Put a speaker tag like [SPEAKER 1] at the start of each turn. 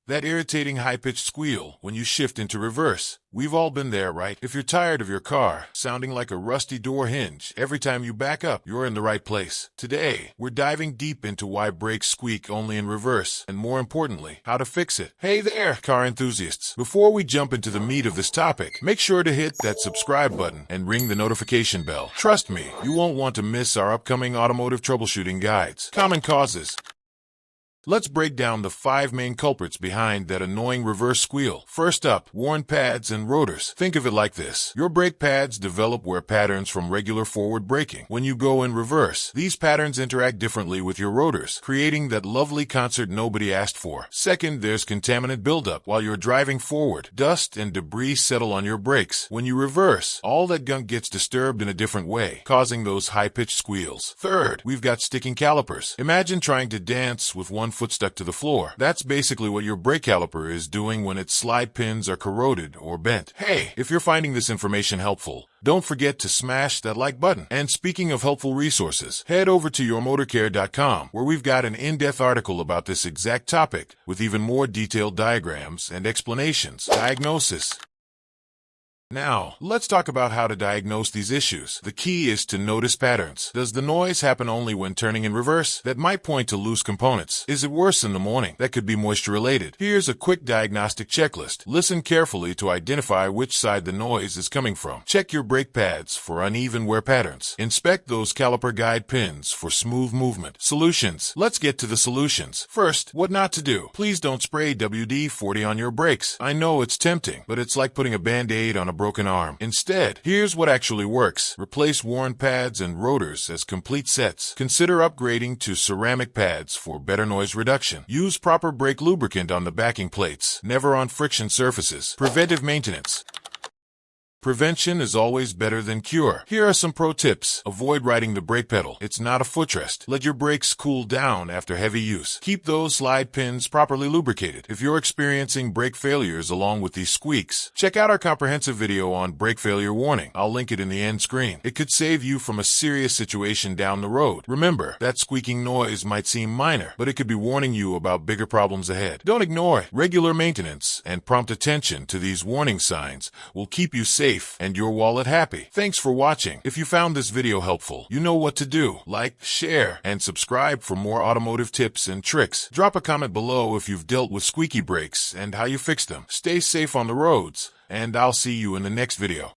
[SPEAKER 1] That irritating high-pitched squeal when you shift into reverse. We've all been there, right? If you're tired of your car sounding like a rusty door hinge every time you back up, you're in the right place. Today, we're diving deep into why brakes squeak only in reverse, and more importantly, how to fix it. Hey there, car enthusiasts. Before we jump into the meat of this topic, make sure to hit that subscribe button and ring the notification bell. Trust me, you won't want to miss our upcoming automotive troubleshooting guides. Common causes. Let's break down the 5 main culprits behind that annoying reverse squeal. First up, worn pads and rotors. Think of it like this. Your brake pads develop wear patterns from regular forward braking. When you go in reverse, these patterns interact differently with your rotors, creating that lovely concert nobody asked for. Second, there's contaminant buildup. While you're driving forward, dust and debris settle on your brakes. When you reverse, all that gunk gets disturbed in a different way, causing those high-pitched squeals. Third, we've got sticking calipers. Imagine trying to dance with one foot stuck to the floor. That's basically what your brake caliper is doing when its slide pins are corroded or bent. Hey, if you're finding this information helpful, don't forget to smash that like button. And speaking of helpful resources, head over to yourmotorcare.com where we've got an in-depth article about this exact topic with even more detailed diagrams and explanations. Diagnosis. Now, let's talk about how to diagnose these issues. The key is to notice patterns. Does the noise happen only when turning in reverse? That might point to loose components. Is it worse in the morning? That could be moisture-related. Here's a quick diagnostic checklist. Listen carefully to identify which side the noise is coming from. Check your brake pads for uneven wear patterns. Inspect those caliper guide pins for smooth movement. Solutions. Let's get to the solutions. First, what not to do. Please don't spray WD-40 on your brakes. I know it's tempting, but it's like putting a Band-Aid on a broken arm. Instead, here's what actually works. Replace worn pads and rotors as complete sets. Consider upgrading to ceramic pads for better noise reduction. Use proper brake lubricant on the backing plates, never on friction surfaces. Preventive maintenance. Prevention is always better than cure. Here are some pro tips. Avoid riding the brake pedal. It's not a footrest. Let your brakes cool down after heavy use. Keep those slide pins properly lubricated. If you're experiencing brake failures along with these squeaks, check out our comprehensive video on brake failure warning. I'll link it in the end screen. It could save you from a serious situation down the road. Remember, that squeaking noise might seem minor, but it could be warning you about bigger problems ahead. Don't ignore it. Regular maintenance and prompt attention to these warning signs will keep you safe and your wallet happy. Thanks for watching. If you found this video helpful, you know what to do. Like, share, and subscribe for more automotive tips and tricks. Drop a comment below if you've dealt with squeaky brakes and how you fix them. Stay safe on the roads, and I'll see you in the next video.